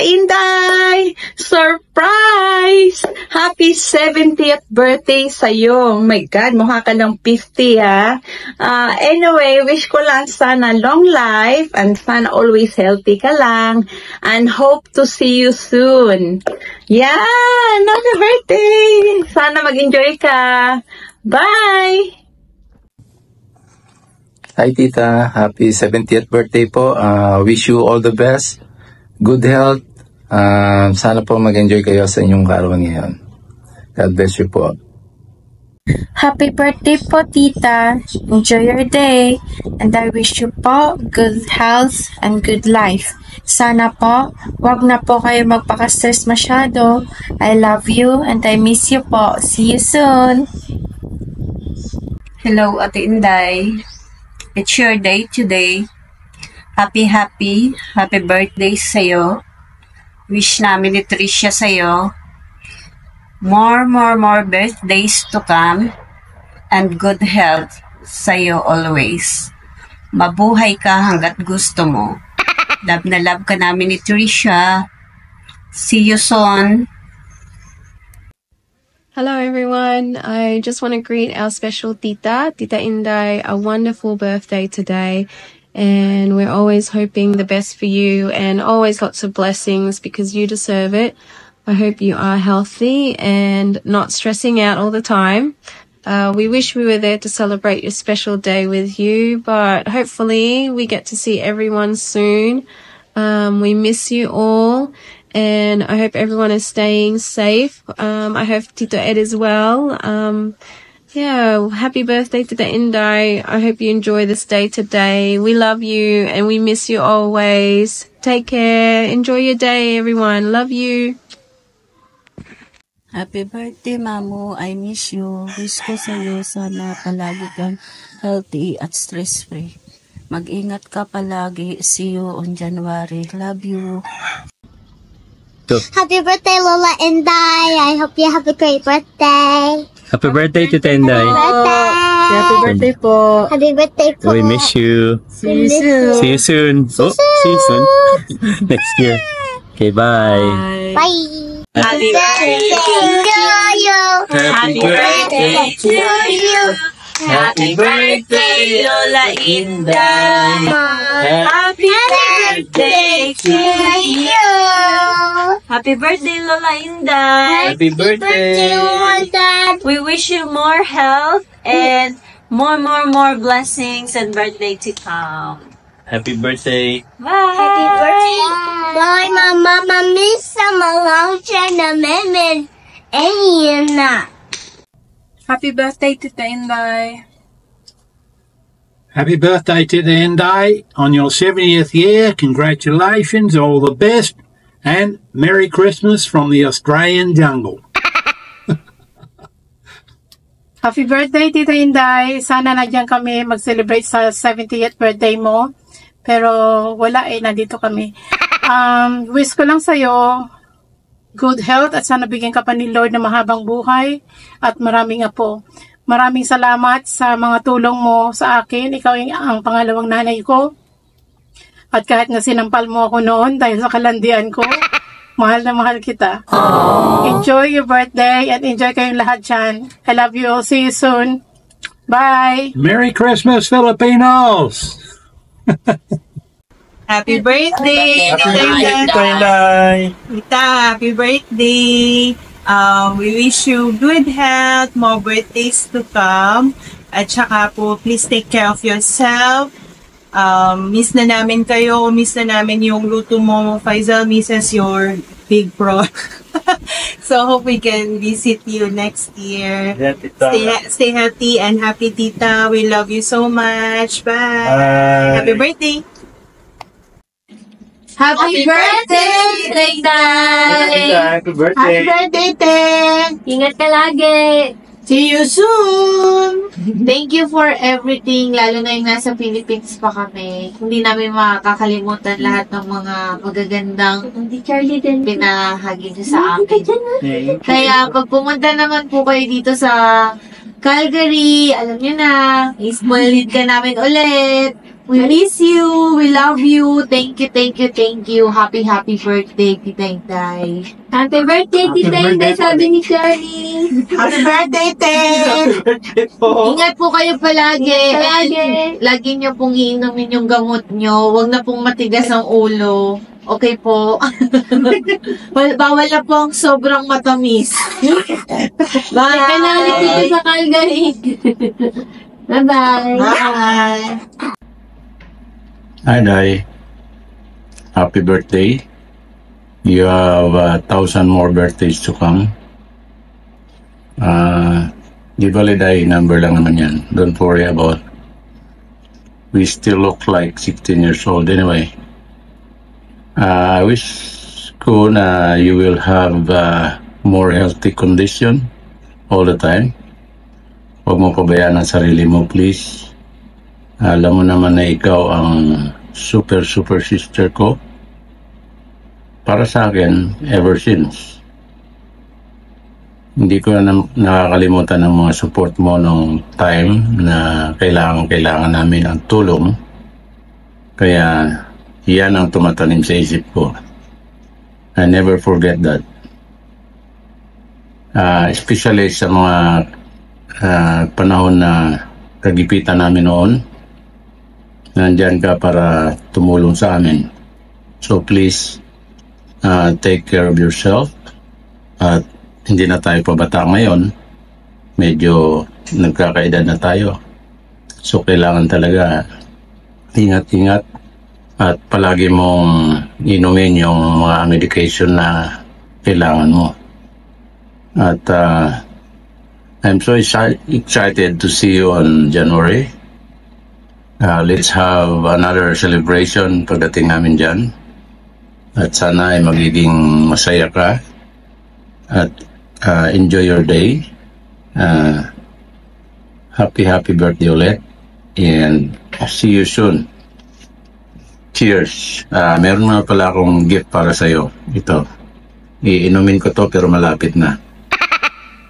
Inday! Surprise! Happy 70th birthday sa'yo. Oh my God, mukha ka ng 50 ha. Anyway, wish ko lang sana long life and sana always healthy ka lang and hope to see you soon. Yan! Happy birthday! Sana mag-enjoy ka. Bye! Hi Tita, happy 70th birthday po. Wish you all the best, good health. Sana po mag-enjoy kayo sa inyong kaarawan ngayon. God bless you po. Happy birthday po, Tita. Enjoy your day. And I wish you po good health and good life. Sana po, wag na po kayo magpaka-stress masyado. I love you and I miss you po. See you soon. Hello, Ate Inday. It's your day today. Happy birthday sa'yo. Wish namin ni Tricia sa'yo. More birthdays to come. And good health sa'yo always. Mabuhay ka hanggat gusto mo. Love na love ka namin ni Tricia. See you soon. Hello everyone, I just want to greet our special Tita Inday, a wonderful birthday today, and we're always hoping the best for you and always lots of blessings because you deserve it. I hope you are healthy and not stressing out all the time. We wish we were there to celebrate your special day with you, but hopefully we get to see everyone soon. We miss you all. And I hope everyone is staying safe. I hope Tito Ed as well. Happy birthday to the Inday. I hope you enjoy this day today. We love you and we miss you always. Take care. Enjoy your day, everyone. Love you. Happy birthday, Mamu. I miss you. Wish ko sa'yo sana palagi kang healthy at stress-free. Mag-ingat ka palagi. See you on January. Love you. Happy birthday, Lola Inday. I hope you have a great birthday. Happy birthday to Tenday. Happy birthday po. Happy birthday po. We miss you. See you soon. See you soon. See you soon. Next year. Okay, bye. Bye. Happy birthday to you. Happy birthday to you. Happy birthday, Lola Inday. Happy birthday to you. Happy birthday, Lola Inday. Happy birthday. We wish you more health and more blessings and birthday to come. Happy birthday. Bye. Happy birthday. Bye, Mama. Miss sa mga na memen. Ayun na. Happy birthday to the Inday. Happy birthday to the Inday on your 70th year. Congratulations, all the best, and Merry Christmas from the Australian jungle. Happy birthday, Tita Inday. Sana nandiyan kami mag-celebrate sa 70th birthday mo. Pero wala nandito kami. Wish ko lang sa'yo good health at sana bigyan ka pa ni Lord ng mahabang buhay at maraming apo. Maraming salamat sa mga tulong mo sa akin. Ikaw ang pangalawang nanay ko. At kahit na sinampal mo ako noon dahil sa kalandian ko, mahal na mahal kita. Enjoy your birthday and enjoy kayong lahat dyan. I love you all. See you soon. Bye! Merry Christmas, Filipinos! Happy birthday! Tita, happy birthday! We wish you good health, more birthdays to come. At saka po, please take care of yourself. Miss na namin kayo. Miss na namin yung luto mo, Faisal. Misses your big prawn. So, hope we can visit you next year. Stay healthy and happy, Tita. We love you so much. Bye! Happy birthday! Happy birthday, Inday! Happy birthday. Happy birthday, Te! Ingat ka lagi! See you soon! Thank you for everything, lalo na yung nasa Philippines pa kami. Hindi namin makakalimutan lahat ng mga magagandang pinahagi niyo sa akin. Kaya pag pumunta naman po kayo dito sa Calgary, alam niyo na, i-spoilin ka namin ulit. We miss you. We love you. Thank you, thank you, thank you. Happy birthday, Tita Inday. Happy birthday, Tita Inday, sabi ni Charlie. Happy birthday, Te! Ingat po kayo palagi. Lagi niyo pong iinumin yung gamot niyo. Huwag na pong matigas ang ulo. Okay po. Bawal na po ang sobrang matamis. Bye! Ika na ulit dito sa Calgary. Bye-bye. Bye! Hi, Day. Happy birthday. You have 1,000 more birthdays to come. Di bali, Day, number lang naman yan. Don't worry about it. We still look like 16 years old anyway. I wish ko na you will have more healthy condition all the time. Huwag mo pabayaan ang sarili mo, please. Alam mo naman na ikaw ang super sister ko. Para sa akin, ever since. Hindi ko na nakakalimutan ng mga support mo nung time na kailangan namin ang tulong. Kaya, yan ang tumatanim sa isip ko. I never forget that. Especially sa mga panahon na kagipitan namin noon, nandyan ka para tumulong sa amin. So please, take care of yourself. At hindi na tayo pabata ngayon. Medyo nagkakaedad na tayo. So kailangan talaga ingat-ingat at palagi mong inumin yung mga medication na kailangan mo. At I'm so excited to see you on January. Let's have another celebration pagdating namin dyan. At sana ay magiging masaya ka. At enjoy your day. Happy birthday ulit. And see you soon. Cheers. Meron nga pala akong gift para sa'yo. Ito. Iinumin ko to pero malapit na.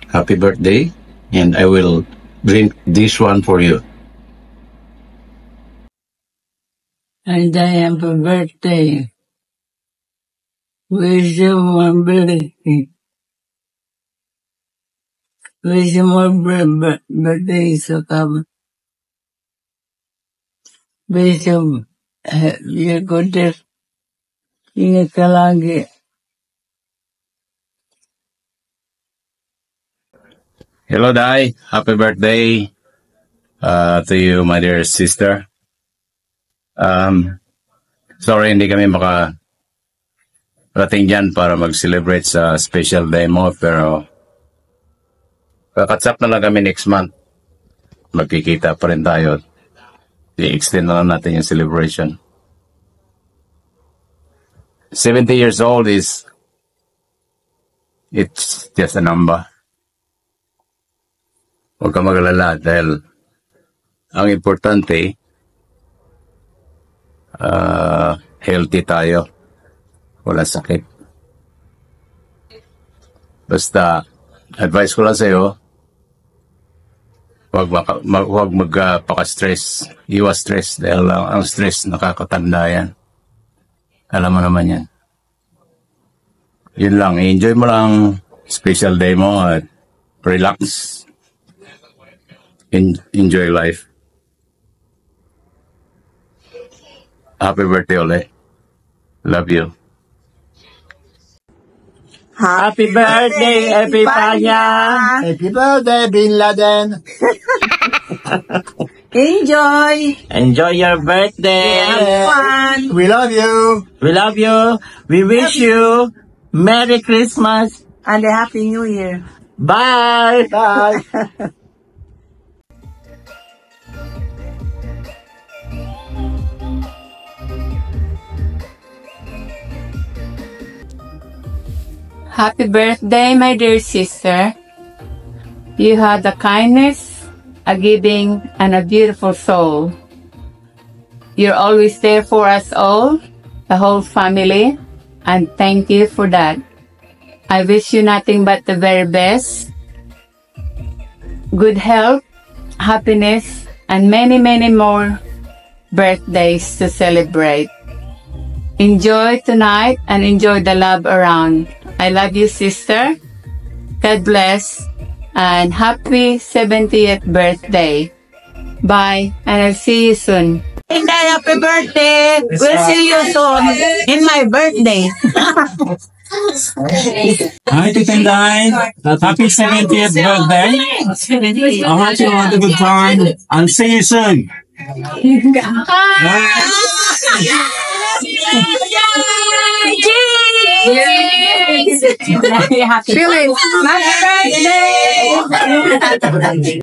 Happy birthday. And I will drink this one for you. And I am for birthday. Wish you more birthday. Wish you more birthdays to come. Wish you your goodness. Ingat ka lagi. Hello, Day. Happy birthday to you, my dear sister. Sorry, hindi kami makarating dyan para mag-celebrate sa special day mo, pero kakatsap na lang kami next month. Magkikita pa rin tayo. I-extend na lang natin yung celebration. 70 years old it's just a number. Huwag ka mag-alala dahil ang importante, healthy tayo. Wala sakit. Basta, advice ko lang sa'yo, huwag magpaka-stress. Iwas stress dahil ang stress nakakatanda yan. Alam mo naman yan. Yun lang. Enjoy mo lang special day mo at relax. Enjoy life. Happy birthday ulit. Love you. Happy birthday, Epipanya! Happy birthday, Bin Laden! Enjoy! Enjoy your birthday! Have fun! We love you! We love you! We wish you Merry Christmas! And a Happy New Year! Bye! Bye! Happy birthday, my dear sister. You have the kindness, a giving, and a beautiful soul. You're always there for us all, the whole family, and thank you for that. I wish you nothing but the very best, good health, happiness, and many, many more birthdays to celebrate. Enjoy tonight and enjoy the love around. I love you, sister. God bless and happy 70th birthday. Bye, and I'll see you soon. Inday, happy birthday! We'll see you soon in my birthday. Hi, Tita Inday. Happy 70th birthday. I hope you had a good time and see you soon. Happy birthday!